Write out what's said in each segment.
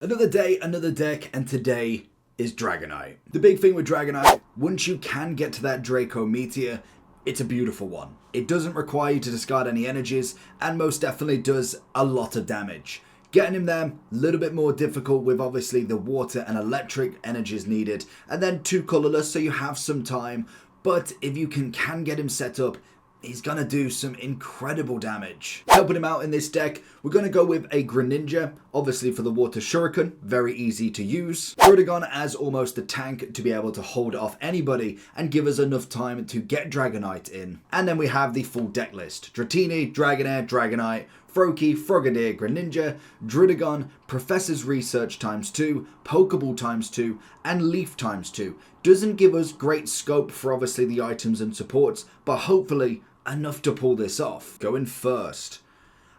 Another day, another deck, and today is Dragonite. The big thing with Dragonite, once you can get to that Draco Meteor, it's a beautiful one. It doesn't require you to discard any energies, and most definitely does a lot of damage. Getting him there, a little bit more difficult with obviously the water and electric energies needed, and then 2 colorless so you have some time, but if you can get him set up, he's going to do some incredible damage. Helping him out in this deck, we're going to go with a Greninja, obviously for the Water Shuriken, very easy to use. Druddigon as almost a tank to be able to hold off anybody and give us enough time to get Dragonite in. And then we have the full deck list. Dratini, Dragonair, Dragonite, Froakie, Frogadier, Greninja, Druddigon, Professor's Research ×2, Pokeball ×2, and Leaf ×2. Doesn't give us great scope for obviously the items and supports, but hopefully enough to pull this off. Going first.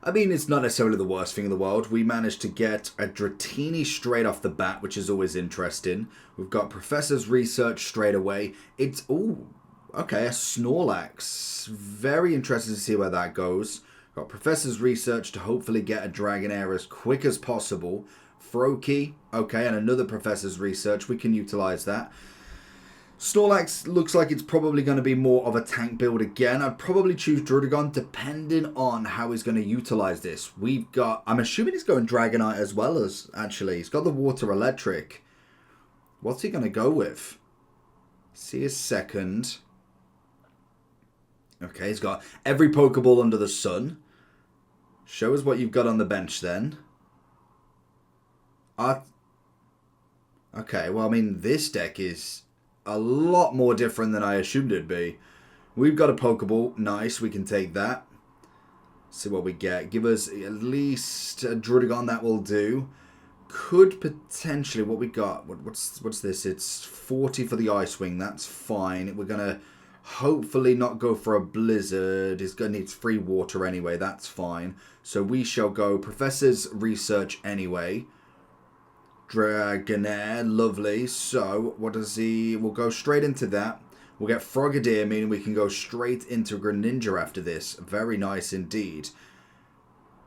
I mean, it's not necessarily the worst thing in the world. We managed to get a Dratini straight off the bat, which is always interesting. We've got Professor's Research straight away. It's, ooh, okay, a Snorlax. Very interested to see where that goes. Got Professor's Research to hopefully get a Dragonair as quick as possible. Froakie, okay, and another Professor's Research. We can utilize that. Snorlax looks like it's probably going to be more of a tank build again. I'd probably choose Druddigon depending on how he's going to utilize this. We've got, I'm assuming he's going Dragonite as well as, actually. He's got the Water Electric. What's he going to go with? See a second. Okay, he's got every Pokeball under the sun. Show us what you've got on the bench then. Okay, well, I mean, this deck is a lot more different than I assumed it'd be. We've got a Pokeball. Nice, we can take that. See what we get. Give us at least a Druddigon, that will do. Could potentially, what we got, what's this? It's 40 for the Ice Wing. That's fine. We're going to hopefully not go for a Blizzard. He's going to need free water anyway. That's fine. So we shall go Professor's Research anyway. Dragonair, lovely. So, what does he... We'll go straight into that. We'll get Frogadier, meaning we can go straight into Greninja after this. Very nice indeed.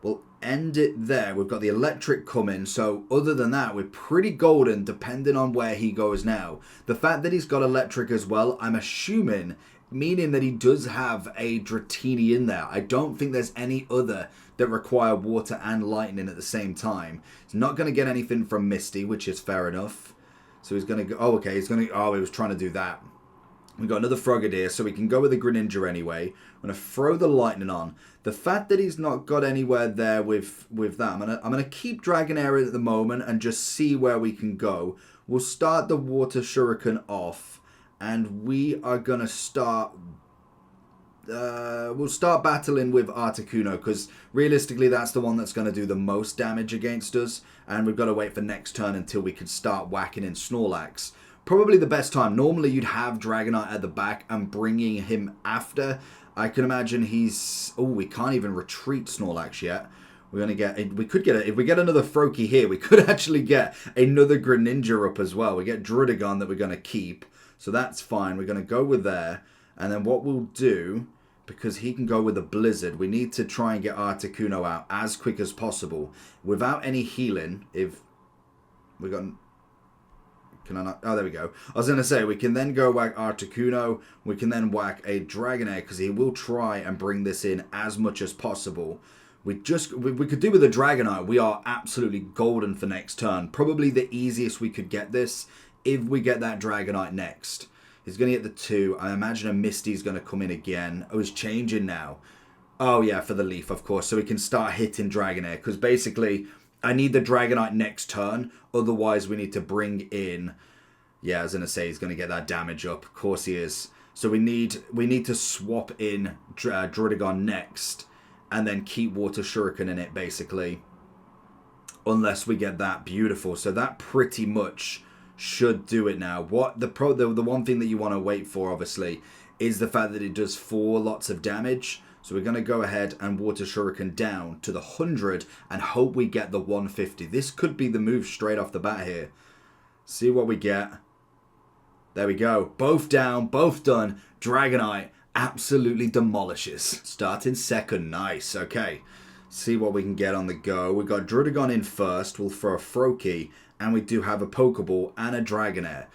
We'll end it there. We've got the Electric coming. So, other than that, we're pretty golden depending on where he goes now. The fact that he's got Electric as well, I'm assuming, meaning that he does have a Dratini in there. I don't think there's any other that require water and lightning at the same time. He's not going to get anything from Misty, which is fair enough. So he's going to go... Oh, okay. He's going to... Oh, he was trying to do that. We've got another Frogadier, so we can go with the Greninja anyway. I'm going to throw the lightning on. The fact that he's not got anywhere there with that, I'm going to keep Dragonair at the moment and just see where we can go. We'll start the Water Shuriken off, and we are going to start... we'll start battling with Articuno, because realistically that's the one that's going to do the most damage against us, and we've got to wait for next turn until we can start whacking in Snorlax. Probably the best time. Normally you'd have Dragonite at the back and bringing him after. I can imagine he's... Oh, we can't even retreat Snorlax yet. We're going to get... We could get... If we get another Froakie here, we could actually get another Greninja up as well. We get Druddigon that we're going to keep. So that's fine. We're going to go with there. And then what we'll do, because he can go with a Blizzard, we need to try and get Articuno out as quick as possible. Without any healing, if we got... Can I not? Oh, there we go. I was going to say, we can then go whack Articuno. We can then whack a Dragonair, because he will try and bring this in as much as possible. We could do with a Dragonite. We are absolutely golden for next turn. Probably the easiest we could get this if we get that Dragonite next. He's going to get the 2. I imagine a Misty's going to come in again. Oh, he's changing now. Oh, yeah, for the Leaf, of course. So we can start hitting Dragonair. Because basically, I need the Dragonite next turn. Otherwise, we need to bring in... Yeah, I was going to say he's going to get that damage up. Of course he is. So we need to swap in Druddigon next. And then keep Water Shuriken in it, basically. Unless we get that beautiful. So that pretty much should do it now. What the one thing that you want to wait for, obviously, is the fact that it does 4 lots of damage. So we're going to go ahead and Water Shuriken down to the 100 and hope we get the 150. This could be the move straight off the bat here. See what we get. There we go. Both down, both done. Dragonite absolutely demolishes. Starting second. Nice. Okay. See what we can get on the go. We've got Druddigon in first. We'll throw a Froakie. And we do have a Pokeball and a Dragonair.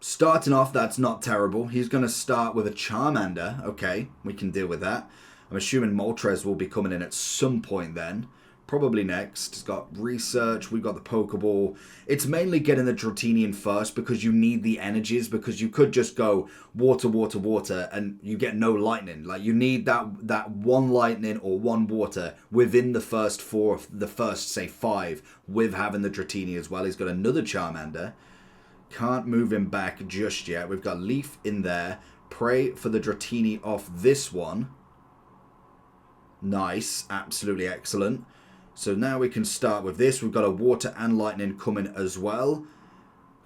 Starting off, that's not terrible. He's going to start with a Charmander. Okay, we can deal with that. I'm assuming Moltres will be coming in at some point then. Probably next. It's got Research. We've got the Pokeball. It's mainly getting the Dratini in first because you need the energies. Because you could just go water, water, water and you get no lightning. Like you need that one lightning or one water within the first four, the first, say, 5 with having the Dratini as well. He's got another Charmander. Can't move him back just yet. We've got Leaf in there. Pray for the Dratini off this one. Nice. Absolutely excellent. So now we can start with this. We've got a Water and Lightning coming as well.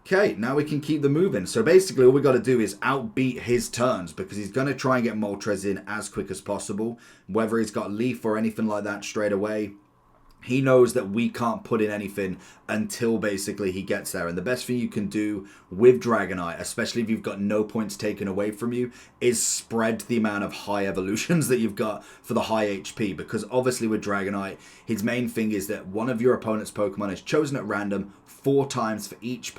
Okay, now we can keep them moving. So basically all we got to do is outbeat his turns because he's going to try and get Moltres in as quick as possible. Whether he's got Leaf or anything like that straight away, he knows that we can't put in anything until basically he gets there. And the best thing you can do with Dragonite, especially if you've got no points taken away from you, is spread the amount of high evolutions that you've got for the high HP. Because obviously with Dragonite, his main thing is that one of your opponent's Pokemon is chosen at random 4 times for each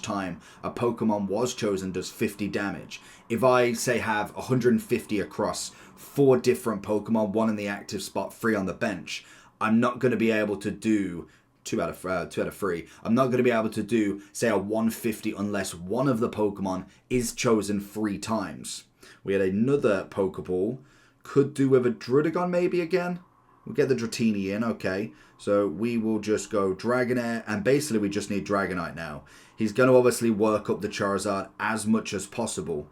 time a Pokemon was chosen does 50 damage. If I, say, have 150 across 4 different Pokemon, 1 in the active spot, 3 on the bench, I'm not going to be able to do 2 out of 3. I'm not going to be able to do, say, a 150 unless one of the Pokemon is chosen 3 times. We had another Pokeball. Could do with a Druddigon maybe again. We'll get the Dratini in, okay. So we will just go Dragonair, and basically we just need Dragonite now. He's going to obviously work up the Charizard as much as possible.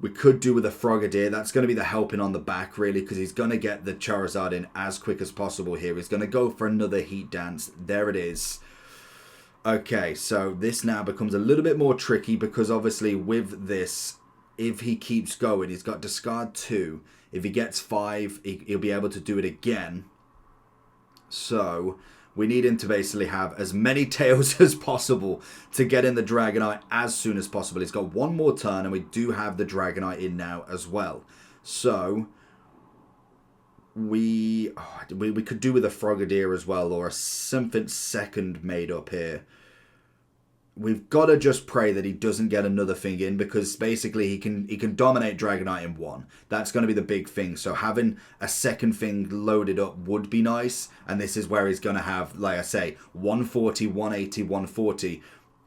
We could do with a Frogadier. That's going to be the helping on the back, really, because he's going to get the Charizard in as quick as possible here. He's going to go for another Heat Dance. There it is. Okay, so this now becomes a little bit more tricky because obviously with this, if he keeps going, he's got Discard 2. If he gets 5, he'll be able to do it again. So we need him to basically have as many tails as possible to get in the Dragonite as soon as possible. He's got one more turn and we do have the Dragonite in now as well. So we could do with a Frogadier as well or something second made up here. We've got to just pray that he doesn't get another thing in because basically he can dominate Dragonite in 1. That's going to be the big thing. So having a second thing loaded up would be nice. And this is where he's going to have, like I say, 140, 180, 140.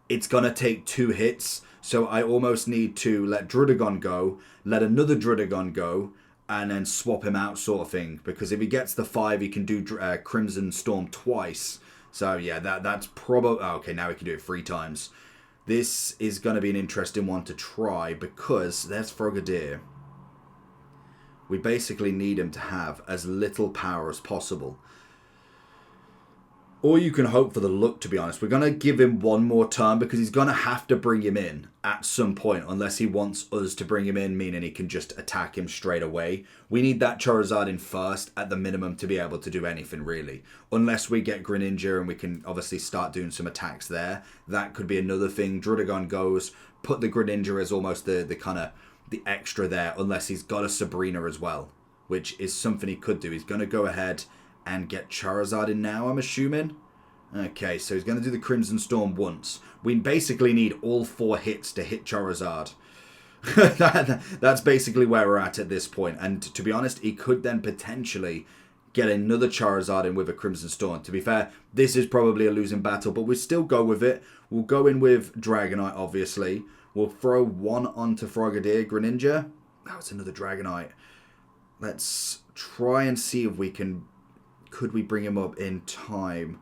It's going to take 2 hits. So I almost need to let Druddigon go, let another Druddigon go, and then swap him out sort of thing. Because if he gets the 5, he can do Crimson Storm twice. So yeah, that's probably... Oh, okay, now we can do it 3 times. This is going to be an interesting one to try because there's Frogadier. We basically need him to have as little power as possible. Or you can hope for the luck, to be honest. We're going to give him one more turn because he's going to have to bring him in at some point. Unless he wants us to bring him in, meaning he can just attack him straight away. We need that Charizard in first at the minimum to be able to do anything, really. Unless we get Greninja and we can obviously start doing some attacks there. That could be another thing. Druddigon goes, put the Greninja as almost the kind of the extra there. Unless he's got a Sabrina as well. Which is something he could do. He's going to go ahead and get Charizard in now, I'm assuming. Okay, so he's going to do the Crimson Storm once. We basically need all 4 hits to hit Charizard. That's basically where we're at this point. And to be honest, he could then potentially get another Charizard in with a Crimson Storm. To be fair, this is probably a losing battle, but we'll still go with it. We'll go in with Dragonite, obviously. We'll throw 1 onto Frogadier, Greninja. That was another Dragonite. Let's try and see if we can... Could we bring him up in time?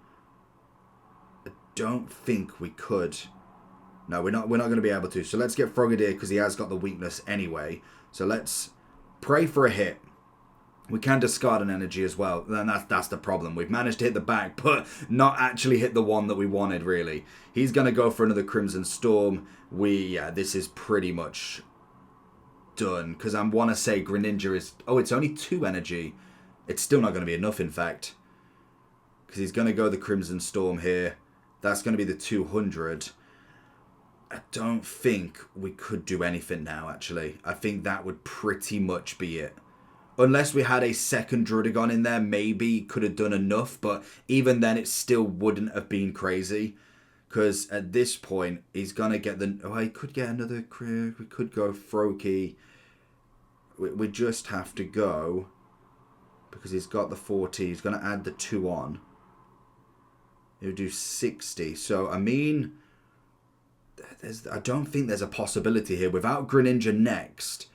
I don't think we could. No, we're not going to be able to. So let's get Frogadier because he has got the weakness anyway. So let's pray for a hit. We can discard an energy as well. Then that's the problem. We've managed to hit the back, but not actually hit the one that we wanted, really. He's going to go for another Crimson Storm. Yeah, this is pretty much done. Because I want to say Greninja is... Oh, it's only 2 energy. It's still not going to be enough, in fact. Because he's going to go the Crimson Storm here. That's going to be the 200. I don't think we could do anything now, actually. I think that would pretty much be it. Unless we had a second Drudigon in there, maybe could have done enough. But even then, it still wouldn't have been crazy. Because at this point, he's going to get the... Oh, he could get another... We could go Froakie. We just have to go... Because he's got the 40. He's going to add the 2 on. He'll do 60. So, I mean... I don't think there's a possibility here. Without Greninja next,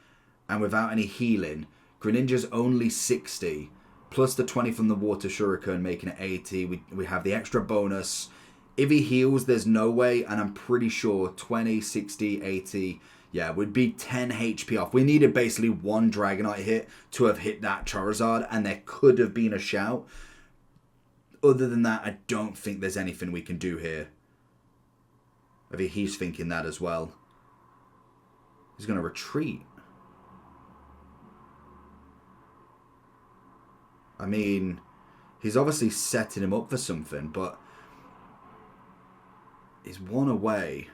and without any healing, Greninja's only 60. Plus the 20 from the Water Shuriken, making it 80. We have the extra bonus. If he heals, there's no way. And I'm pretty sure 20, 60, 80... Yeah, would be 10 HP off. We needed basically one Dragonite hit to have hit that Charizard, and there could have been a shout. Other than that, I don't think there's anything we can do here. I think he's thinking that as well. He's going to retreat. I mean, he's obviously setting him up for something, but he's one away.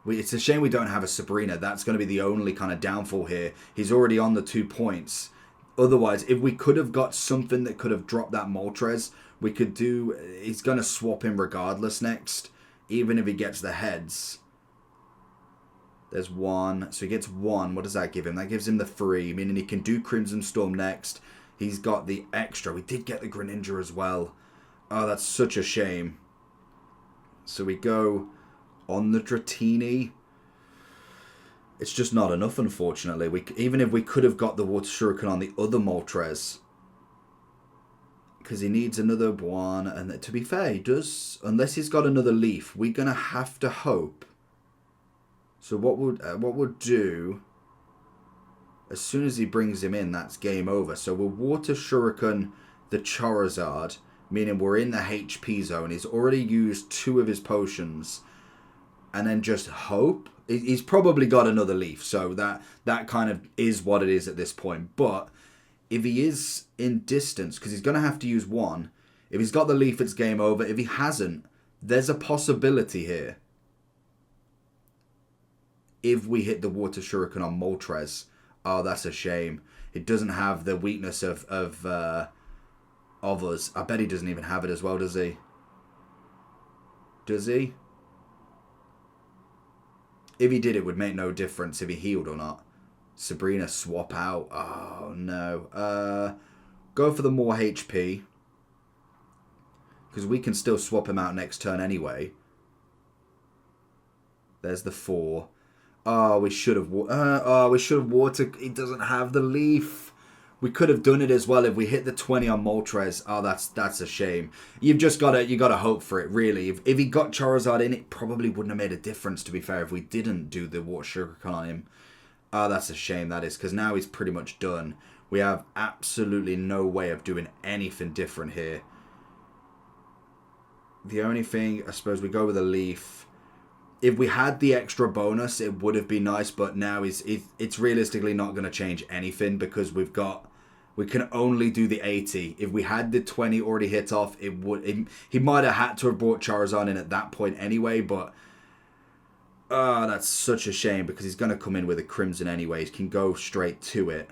It's a shame we don't have a Sabrina. That's going to be the only kind of downfall here. He's already on the 2 points. Otherwise, if we could have got something that could have dropped that Moltres, we could do... He's going to swap him regardless next. Even if he gets the heads. There's 1. So he gets 1. What does that give him? That gives him the 3. Meaning he can do Crimson Storm next. He's got the extra. We did get the Greninja as well. Oh, that's such a shame. So we go... on the Dratini, it's just not enough, unfortunately. Even if we could have got the Water Shuriken on the other Moltres, because he needs another one, and to be fair, he does, unless he's got another leaf, we're going to have to hope. So what we'll do, as soon as he brings him in, that's game over. So we'll Water Shuriken the Charizard, meaning we're in the HP zone. He's already used 2 of his potions. And then just hope. He's probably got another leaf. So that kind of is what it is at this point. But if he is in distance, because he's going to have to use 1. If he's got the leaf, it's game over. If he hasn't, there's a possibility here. If we hit the Water Shuriken on Moltres. Oh, that's a shame. It doesn't have the weakness of us. I bet he doesn't even have it as well, does he? Does he? If he did, it would make no difference if he healed or not. Sabrina swap out. Oh, no. Go for the more HP. Because we can still swap him out next turn anyway. There's the 4. Oh, we should have... water... He doesn't have the leaf. We could have done it as well if we hit the 20 on Moltres. Oh, that's a shame. You've just got to hope for it, really. If he got Charizard in, it probably wouldn't have made a difference, to be fair, if we didn't do the Water Shuriken on him. Oh, that's a shame, that is, because now he's pretty much done. We have absolutely no way of doing anything different here. The only thing, I suppose, we go with a leaf. If we had the extra bonus, it would have been nice, but now it's realistically not going to change anything because we can only do the 80. If we had the 20 already hit off, he might have had to have brought Charizard in at that point anyway, but that's such a shame because he's going to come in with a Crimson anyway. He can go straight to it.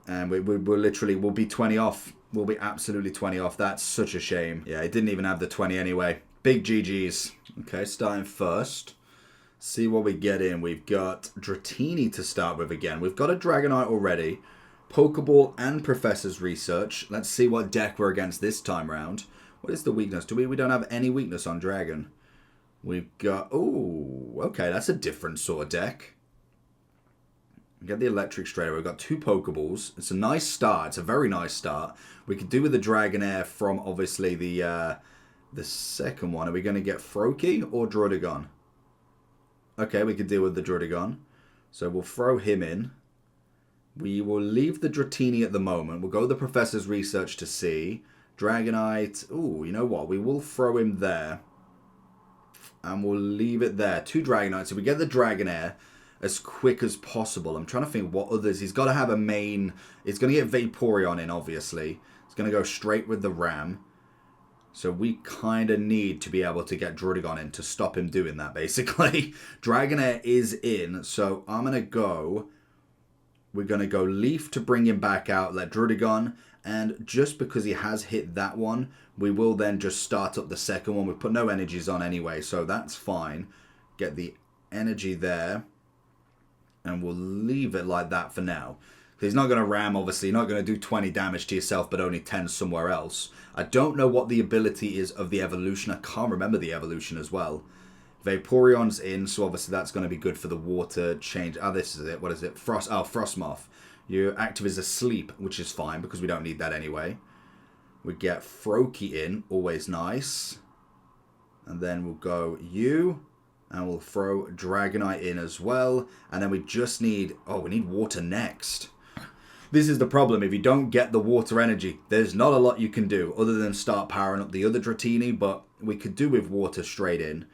And we'll be 20 off. We'll be absolutely 20 off. That's such a shame. Yeah, he didn't even have the 20 anyway. Big GG's. Okay, starting first. See what we get in. We've got Dratini to start with again. We've got a Dragonite already. Pokeball and Professor's Research. Let's see what deck we're against this time round. What is the weakness? We don't have any weakness on Dragon. We've got... Oh, okay, that's a different sort of deck. We get the Electric straight away. We've got 2 Pokeballs. It's a nice start. It's a very nice start. We could do with the Dragonair from, obviously, the second one. Are we going to get Froakie or Druddigon? Okay, we could deal with the Druddigon. So we'll throw him in. We will leave the Dratini at the moment. We'll go the Professor's Research to see. Dragonite. Ooh, you know what? We will throw him there. And we'll leave it there. 2 Dragonites. So we get the Dragonair as quick as possible. I'm trying to think what others. He's got to have a main. It's going to get Vaporeon in, obviously. It's going to go straight with the Ram. So we kind of need to be able to get Druddigon in to stop him doing that, basically. Dragonair is in. So I'm going to go We're going to go Leaf to bring him back out, let Druddigon, and just because he has hit that one, we will then just start up the second one. We've put no energies on anyway, so that's fine. Get the energy there, and we'll leave it like that for now. He's not going to ram, obviously. You're not going to do 20 damage to yourself, but only 10 somewhere else. I don't know what the ability is of the evolution. I can't remember the evolution as well. Vaporeon's in, so obviously that's going to be good for the water change. Oh, this is it. What is it? Frostmoth. Your active is asleep, which is fine because we don't need that anyway. We get Froakie in, always nice. And then we'll go you, and we'll throw Dragonite in as well. And then we just need, we need water next. This is the problem. If you don't get the water energy, there's not a lot you can do other than start powering up the other Dratini, but we could do with water straight in.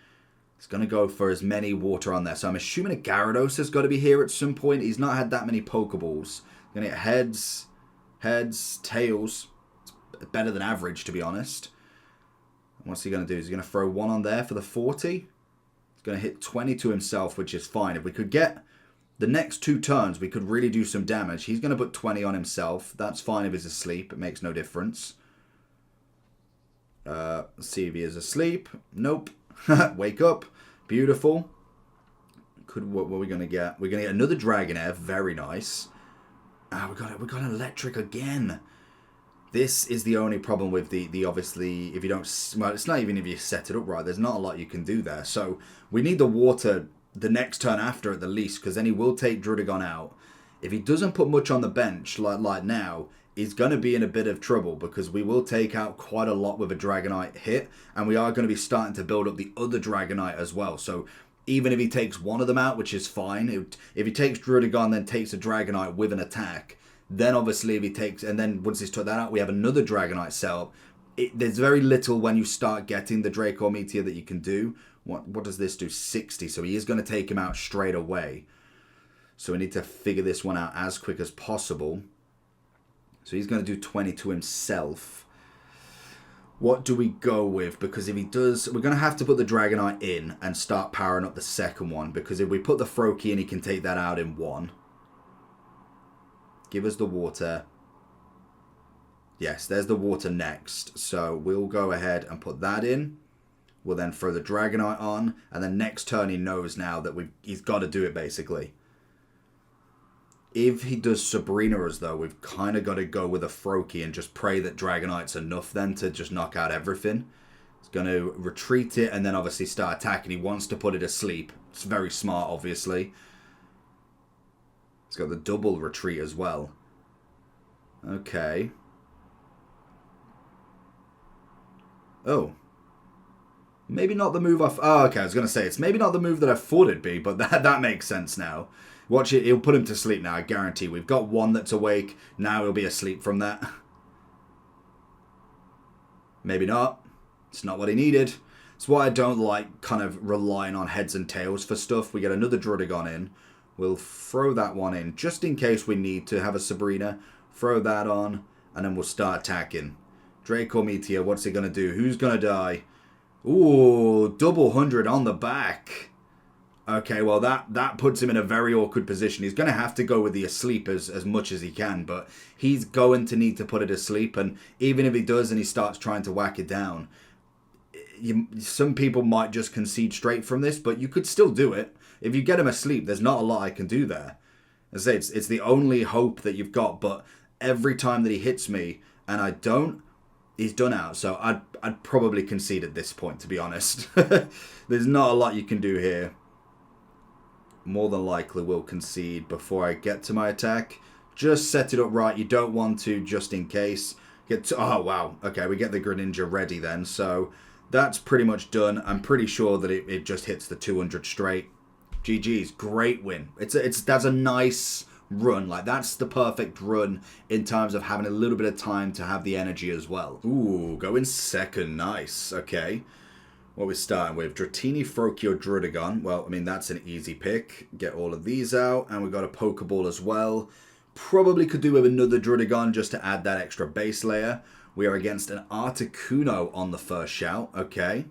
It's going to go for as many water on there. So I'm assuming a Gyarados has got to be here at some point. He's not had that many Pokeballs. Going to get heads, tails. It's better than average, to be honest. What's he going to do? Is he going to throw one on there for the 40? He's going to hit 20 to himself, which is fine. If we could get the next 2 turns, we could really do some damage. He's going to put 20 on himself. That's fine if he's asleep. It makes no difference. Let's see if he is asleep. Nope. Wake up. Beautiful. What are we going to get? We're going to get another Dragonair. Very nice. We got an electric again. This is the only problem with the obviously, if you don't, well, it's not even if you set it up right. There's not a lot you can do there. So we need the water the next turn after at the least, because then he will take Druddigon out. If he doesn't put much on the bench like now, he's going to be in a bit of trouble because we will take out quite a lot with a Dragonite hit, and we are going to be starting to build up the other Dragonite as well. So even if he takes one of them out, which is fine, if he takes Druddigon then takes a Dragonite with an attack, then obviously if he takes, and then once he's took that out, we have another Dragonite set up. There's very little when you start getting the Draco Meteor that you can do. What does this do? 60, so he is going to take him out straight away. So we need to figure this one out as quick as possible. So he's going to do 20 to himself. What do we go with? Because if he does, we're going to have to put the Dragonite in and start powering up the second one. Because if we put the Froakie in, he can take that out in one. Give us the water. Yes, there's the water next. So we'll go ahead and put that in. We'll then throw the Dragonite on. And then next turn he knows now that he's got to do it basically. If he does Sabrina us though, we've kind of got to go with a Froakie and just pray that Dragonite's enough then to just knock out everything. He's going to retreat it and then obviously start attacking. He wants to put it asleep. It's very smart, obviously. He's got the double retreat as well. Okay. Oh. Maybe not the move oh, okay, I was going to say, it's maybe not the move that I thought it'd be, but that makes sense now. Watch it, he'll put him to sleep now, I guarantee. We've got one that's awake, now he'll be asleep from that. Maybe not. It's not what he needed. It's why I don't like kind of relying on heads and tails for stuff. We get another Druddigon in. We'll throw that one in, just in case we need to have a Sabrina. Throw that on, and then we'll start attacking. Draco Meteor, what's he going to do? Who's going to die? Ooh, double 100 on the back. Okay, well, that puts him in a very awkward position. He's going to have to go with the asleep as much as he can, but he's going to need to put it asleep, and even if he does and he starts trying to whack it down, some people might just concede straight from this, but you could still do it. If you get him asleep, there's not a lot I can do there. As I say, it's the only hope that you've got, but every time that he hits me, and I don't, he's done out. So I'd probably concede at this point, to be honest. There's not a lot you can do here. More than likely will concede before I get to my attack. Just set it up right. You don't want to, just in case. Oh, wow. Okay, we get the Greninja ready then. So that's pretty much done. I'm pretty sure that it just hits the 200 straight. GG's. Great win. That's a nice run. Like, that's the perfect run in terms of having a little bit of time to have the energy as well. Ooh, going second. Nice. Okay. What we're starting with, Dratini, Froakie, or Druddigon. Well, I mean, that's an easy pick. Get all of these out, and we've got a Pokeball as well. Probably could do with another Druddigon just to add that extra base layer. We are against an Articuno on the first shout. Okay.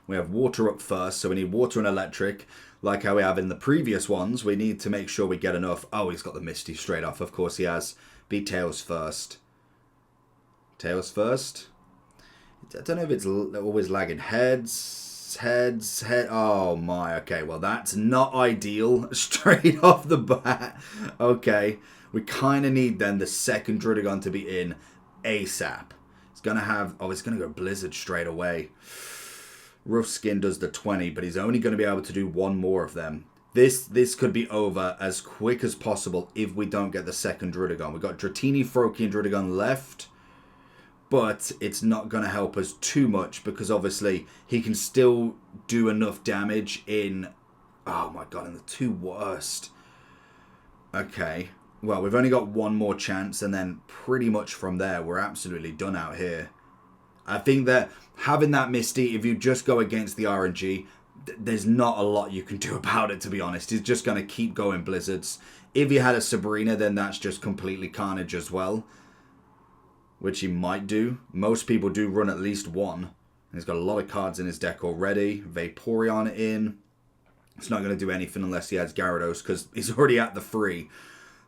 We have water up first, so we need water and electric. like how we have in the previous ones, we need to make sure we get enough. Oh, he's got the Misty straight off. Of course he has. Be Tails first. Tails first. I don't know if it's always lagging. Heads. Oh my, okay. Well, that's not ideal. Straight off the bat. Okay. We kind of need then the second Druddigon to be in ASAP. It's going to have... Oh, it's going to go Blizzard straight away. Rough Skin does the 20, but he's only going to be able to do one more of them. This could be over as quick as possible if we don't get the second Druddigon. We've got Dratini, Froakie, and Druddigon left. But it's not going to help us too much because obviously he can still do enough damage in... Oh my god, in the two worst. Okay. Well, we've only got one more chance and then pretty much from there we're absolutely done out here. I think that having that Misty, if you just go against the RNG, there's not a lot you can do about it, to be honest. He's just going to keep going Blizzards. If he had a Sabrina, then that's just completely carnage as well. Which he might do. Most people do run at least one. He's got a lot of cards in his deck already. Vaporeon in. It's not going to do anything unless he has Gyarados, because he's already at the 3.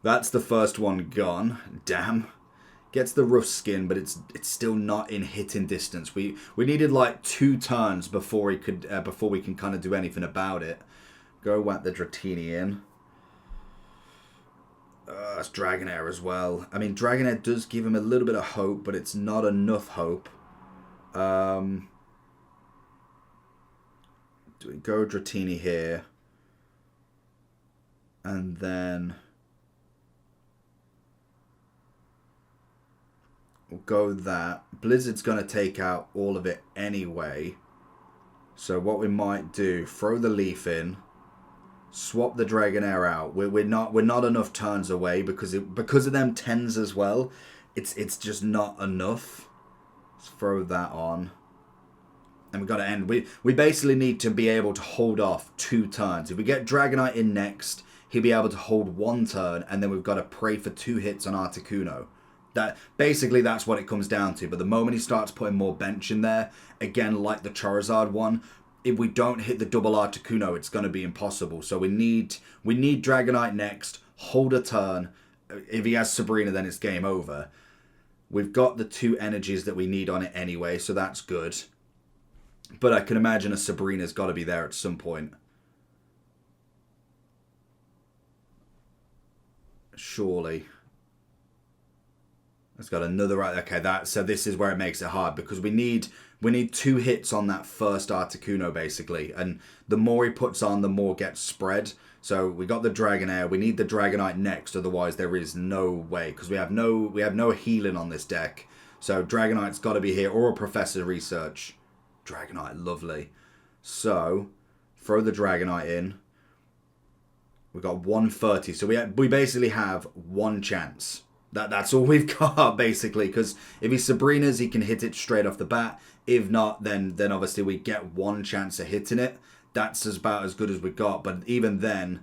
That's the first one gone. Damn. Gets the Rough Skin, but it's still not in hitting distance. We needed like 2 turns before we can kind of do anything about it. Go whack the Dratini in. That's Dragonair as well. I mean, Dragonair does give him a little bit of hope, but it's not enough hope. Do we go Dratini here? And then... We'll go that. Blizzard's going to take out all of it anyway. So what we might do, throw the Leaf in, swap the Dragonair out. We're not enough turns away because of them 10s as well. It's just not enough. Let's throw that on. And we've got to end. We basically need to be able to hold off 2 turns. If we get Dragonite in next, he'll be able to hold 1 turn, and then we've got to pray for 2 hits on Articuno. Basically, that's what it comes down to. But the moment he starts putting more bench in there, again, like the Charizard one, if we don't hit the double Articuno, it's going to be impossible. So we need Dragonite next, hold a turn. If he has Sabrina, then it's game over. We've got the 2 energies that we need on it anyway, so that's good. But I can imagine a Sabrina's got to be there at some point. Surely. It's got another... Okay, so this is where it makes it hard, because we need 2 hits on that first Articuno, basically. And the more he puts on, the more gets spread. So we got the Dragonair. We need the Dragonite next, otherwise there is no way. Because we have no healing on this deck. So Dragonite's got to be here, or a Professor Research. Dragonite, lovely. So, throw the Dragonite in. We've got 130. So we basically have 1 chance. That's all we've got, basically, because if he's Sabrina's, he can hit it straight off the bat. If not, then obviously we get 1 chance of hitting it. That's about as good as we got, but even then,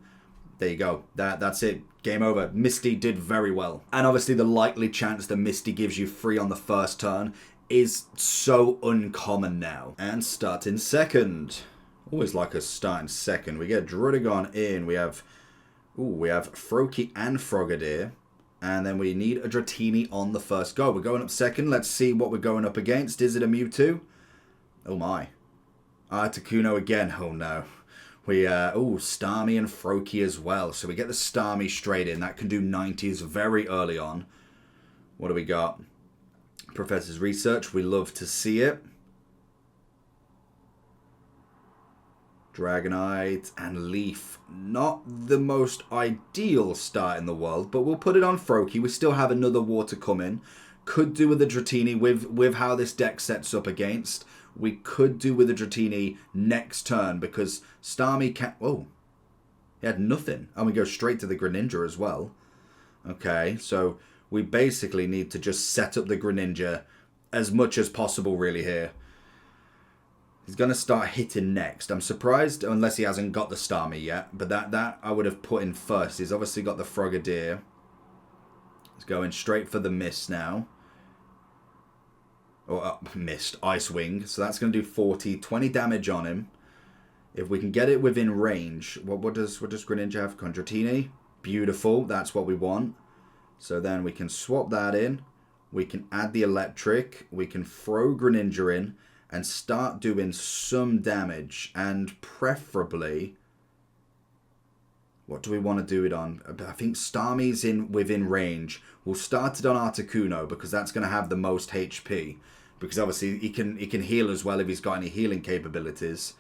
there you go. That's it. Game over. Misty did very well. And obviously the likely chance that Misty gives you free on the first turn is so uncommon now. And starting second. Always like us starting second. We get Druddigon in. We have Froakie and Frogadier. And then we need a Dratini on the first go. We're going up second. Let's see what we're going up against. Is it a Mewtwo? Oh my. Articuno again. Oh no. Starmie and Froakie as well. So we get the Starmie straight in. That can do 90s very early on. What do we got? Professor's Research. We love to see it. Dragonite and Leaf. Not the most ideal start in the world, but we'll put it on Froakie. We still have another water coming. Could do with the Dratini with how this deck sets up against. We could do with the Dratini next turn because Starmie can't... Oh, he had nothing. And we go straight to the Greninja as well. Okay, so we basically need to just set up the Greninja as much as possible really here. He's going to start hitting next. I'm surprised, unless he hasn't got the Starmie yet. But that I would have put in first. He's obviously got the Frogadier. He's going straight for the Mist now. Mist. Ice Wing. So that's going to do 20 damage on him. If we can get it within range, what does Greninja have? Dratini. Beautiful. That's what we want. So then we can swap that in. We can add the electric. We can throw Greninja in and start doing some damage. And preferably, what do we want to do it on? I think Starmie's within range. We'll start it on Articuno because that's going to have the most HP. Because obviously he can heal as well if he's got any healing capabilities.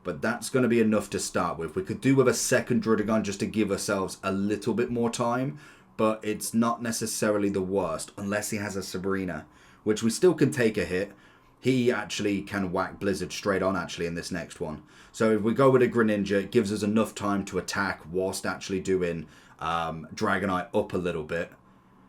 But that's going to be enough to start with. We could do with a second Druddigon just to give ourselves a little bit more time. But it's not necessarily the worst. Unless he has a Sabrina. Which we still can take a hit. He actually can whack Blizzard straight on actually in this next one. So if we go with a Greninja, it gives us enough time to attack whilst actually doing Dragonite up a little bit.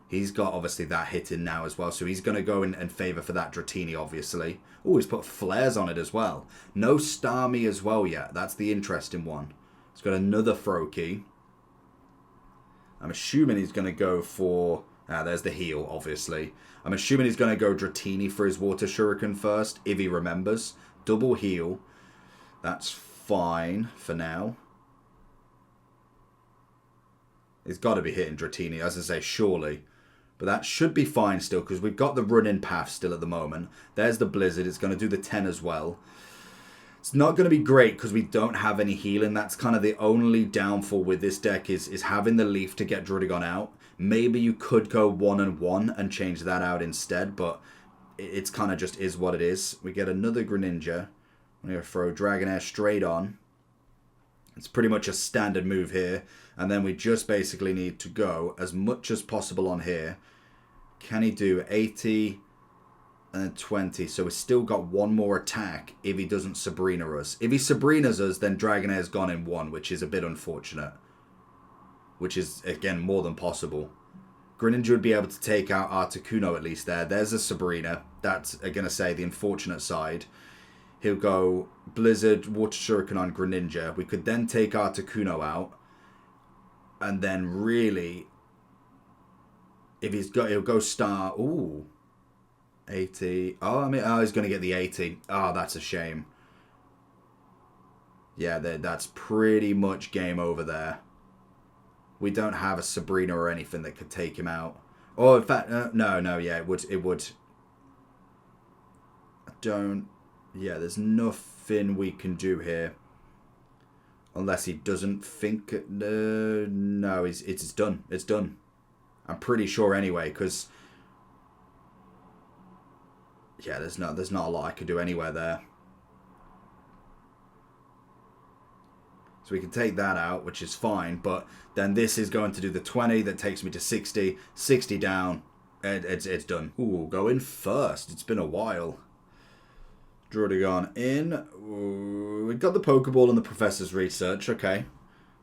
He's got obviously that hit in now as well. So he's going to go in favour for that Dratini obviously. Oh, he's put flares on it as well. No Starmie as well yet. That's the interesting one. He's got another Froakie. I'm assuming he's going to go for... there's the heal, obviously. I'm assuming he's going to go Dratini for his Water Shuriken first, if he remembers. Double heal. That's fine for now. He's got to be hitting Dratini, as I say, surely. But that should be fine still, because we've got the running path still at the moment. There's the Blizzard. It's going to do the 10 as well. It's not going to be great because we don't have any healing. That's kind of the only downfall with this deck is having the Leaf to get Druddigon out. Maybe you could go 1-1 and change that out instead, but it's kind of just is what it is. We get another Greninja. I'm going to throw Dragonair straight on. It's pretty much a standard move here. And then we just basically need to go as much as possible on here. Can he do 80 and 20? So we've still got one more attack if he doesn't Sabrina us. If he Sabrinas us, then Dragonair's gone in one, which is a bit unfortunate. Which is, again, more than possible. Greninja would be able to take out Articuno at least there. There's a Sabrina. That's, I'm going to say, the unfortunate side. He'll go Blizzard, Water Shuriken on Greninja. We could then take Articuno out. And then really, if he's got, he'll go Star. Ooh. 80. Oh, he's going to get the 80. Oh, that's a shame. Yeah, that's pretty much game over there. We don't have a Sabrina or anything that could take him out. Oh, in fact, no, yeah, it would. Yeah, there's nothing we can do here. Unless he doesn't think... no, it's done. It's done. I'm pretty sure anyway, because... yeah, there's not a lot I could do anywhere there. So we can take that out, which is fine, but then this is going to do the 20 that takes me to 60. 60 down, and it's done. Ooh, go in first. It's been a while. Druddigon in. Ooh, we got the Pokeball and the Professor's Research. Okay.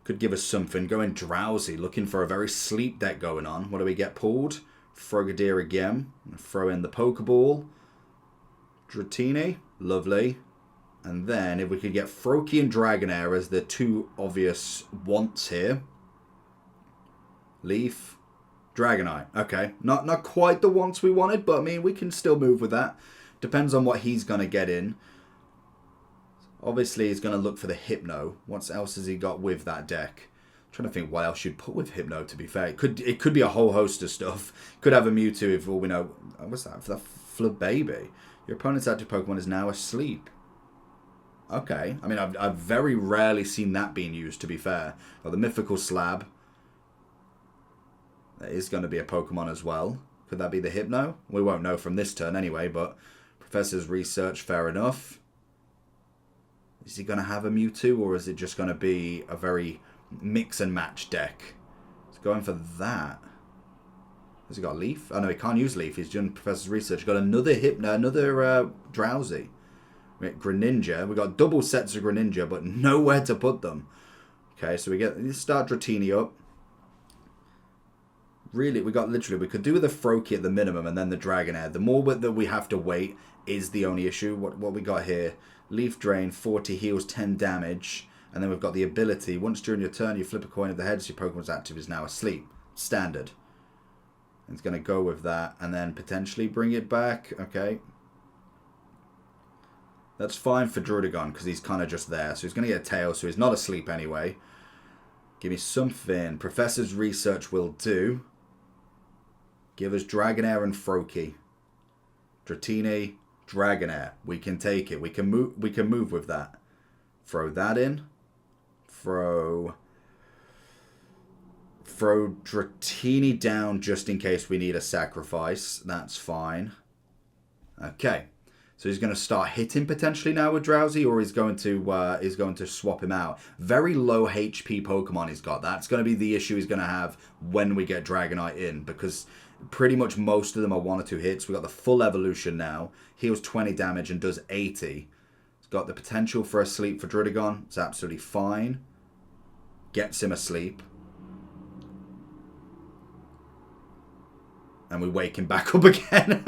Could give us something. Going Drowsy, looking for a very sleep deck going on. What do we get pulled? Frogadier again. Throw in the Pokeball. Dratini. Lovely. And then if we could get Froakie and Dragonair as the two obvious wants here. Leaf. Dragonite. Okay. Not quite the wants we wanted, but I mean, we can still move with that. Depends on what he's going to get in. Obviously, he's going to look for the Hypno. What else has he got with that deck? I'm trying to think what else you'd put with Hypno, to be fair. It could be a whole host of stuff. Could have a Mewtwo if all we know. What's that? For the Flababy. Your opponent's active Pokemon is now asleep. Okay. I mean, I've very rarely seen that being used, to be fair. Well, the Mythical Slab. That is going to be a Pokemon as well. Could that be the Hypno? We won't know from this turn anyway, but Professor's Research, fair enough. Is he going to have a Mewtwo, or is it just going to be a very mix and match deck? He's going for that. Has he got Leaf? Oh no, he can't use Leaf. He's doing Professor's Research. Got another Hypno, another Drowsy. We get Greninja. We got double sets of Greninja, but nowhere to put them. Okay, so we start Dratini up. Really, we could do with a Froakie at the minimum and then the Dragonair. The more that we have to wait is the only issue. What we got here? Leaf Drain, 40 heals, 10 damage. And then we've got the ability. Once during your turn, you flip a coin at the head, so your Pokemon's active is now asleep. Standard. It's going to go with that and then potentially bring it back. Okay. That's fine for Druddigon because he's kind of just there. So he's going to get a tail, so he's not asleep anyway. Give me something. Professor's Research will do. Give us Dragonair and Froakie. Dratini, Dragonair. We can take it. We can move with that. Throw that in. Throw Dratini down just in case we need a sacrifice. That's fine. Okay. So he's going to start hitting potentially now with Drowsy, or he's going to swap him out. Very low HP Pokemon he's got. That's going to be the issue he's going to have when we get Dragonite in, because pretty much most of them are 1 or 2 hits. We've got the full evolution now. Heals 20 damage and does 80. It's got the potential for a sleep for Druddigon. It's absolutely fine. Gets him asleep. And we wake him back up again.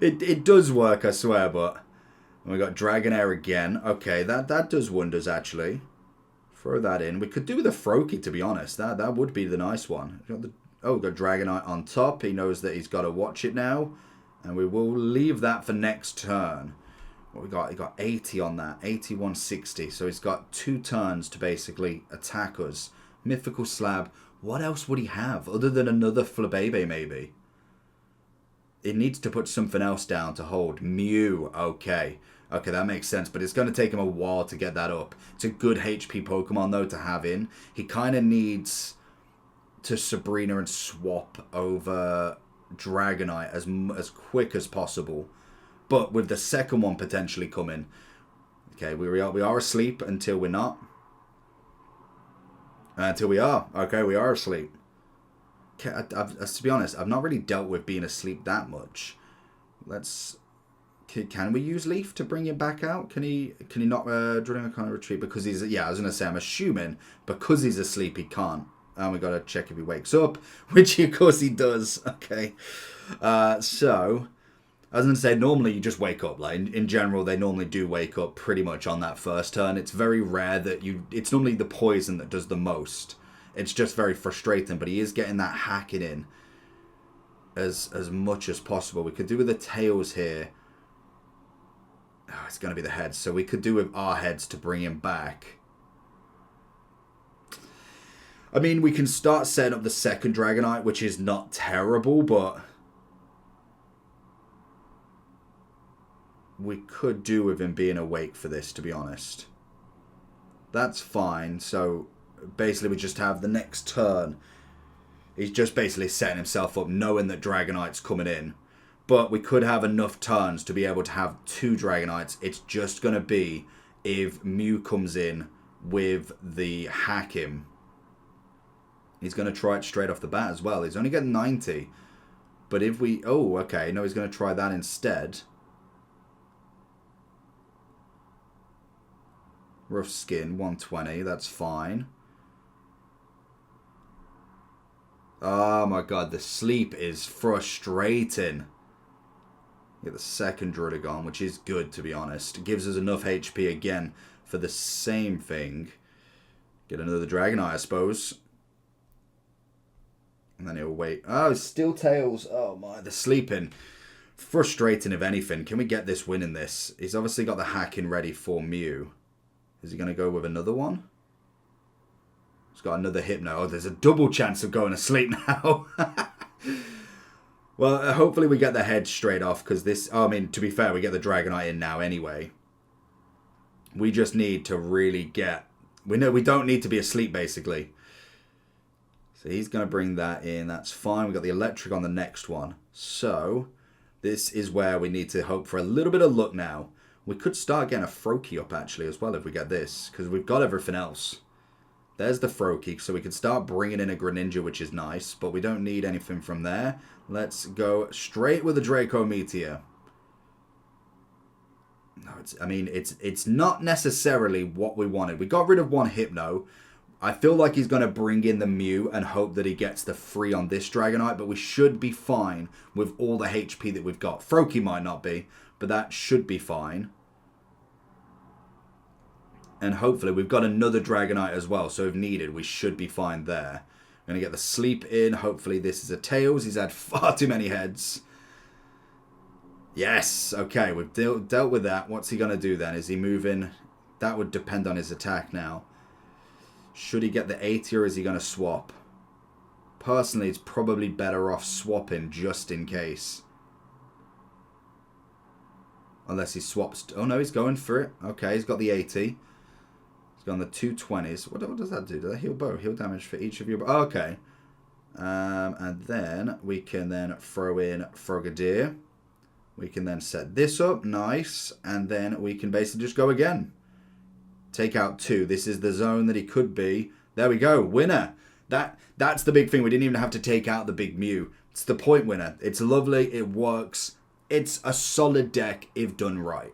It does work, I swear, but we got Dragonair again. Okay, that does wonders, actually. Throw that in. We could do with a Froakie, to be honest. That would be the nice one. We've got Dragonite on top. He knows that he's got to watch it now. And we will leave that for next turn. What we got? He got 80 on that. 81, 60. So he's got 2 turns to basically attack us. Mythical Slab. What else would he have other than another Flabebe, maybe? It needs to put something else down to hold. Mew. Okay. Okay, that makes sense. But it's going to take him a while to get that up. It's a good HP Pokemon, though, to have in. He kind of needs to Sabrina and swap over Dragonite as quick as possible. But with the second one potentially coming. Okay, we are asleep until we're not. Until we are. Okay, we are asleep. To be honest, I've not really dealt with being asleep that much. Can we use Leaf to bring him back out? Can he not during a kind of retreat? Because he's, yeah, I was going to say, I'm assuming because he's asleep he can't. And we got to check if he wakes up, which of course he does. Okay. So, I was going to say, normally you just wake up. Like in general, they normally do wake up pretty much on that first turn. It's very rare that it's normally the poison that does the most. It's just very frustrating, but he is getting that hacking in as much as possible. We could do with the tails here. Oh, it's going to be the heads. So we could do with our heads to bring him back. I mean, we can start setting up the second Dragonite, which is not terrible, but we could do with him being awake for this, to be honest. That's fine. So basically we just have the next turn. He's just basically setting himself up knowing that Dragonite's coming in. But we could have enough turns to be able to have 2 Dragonites. It's just going to be if Mew comes in with the hack him. He's going to try it straight off the bat as well. He's only getting 90. But if we... Oh, okay. No, he's going to try that instead. Rough Skin, 120. That's fine. Oh my god, the sleep is frustrating. Get the second Druddigon, which is good, to be honest. It gives us enough HP again for the same thing. Get another Dragonite, I suppose. And then he'll wait. Oh, still Tails. Oh my, the sleeping. Frustrating, if anything. Can we get this win in this? He's obviously got the hacking ready for Mew. Is he going to go with another one? He's got another Hypno. Oh, there's a double chance of going to sleep now. Well, hopefully we get the head straight off, because this... Oh, I mean, to be fair, we get the Dragonite in now anyway. We just need to really get... We don't need to be asleep, basically. So he's going to bring that in. That's fine. We've got the Electric on the next one. So, this is where we need to hope for a little bit of luck now. We could start getting a Froakie up, actually, as well, if we get this. Because we've got everything else. There's the Froakie. So we can start bringing in a Greninja, which is nice. But we don't need anything from there. Let's go straight with the Draco Meteor. No, it's not necessarily what we wanted. We got rid of one Hypno. I feel like he's going to bring in the Mew and hope that he gets the free on this Dragonite. But we should be fine with all the HP that we've got. Froakie might not be, but that should be fine. And hopefully we've got another Dragonite as well. So if needed, we should be fine there. We're going to get the sleep in. Hopefully this is a Tails. He's had far too many heads. Yes, okay, we've dealt with that. What's he going to do then? Is he moving? That would depend on his attack now. Should he get the 80 or is he going to swap? Personally, it's probably better off swapping just in case. Unless he swaps. Oh no, he's going for it. Okay, he's got the 80. He's got the 220s. What does that do? Does that heal both? Heal damage for each of your... Okay. And then we can then throw in Frogadier. We can then set this up. Nice. And then we can basically just go again. Take out 2. This is the zone that he could be. There we go. Winner. That's the big thing. We didn't even have to take out the big Mew. It's the point winner. It's lovely. It works. It's a solid deck if done right.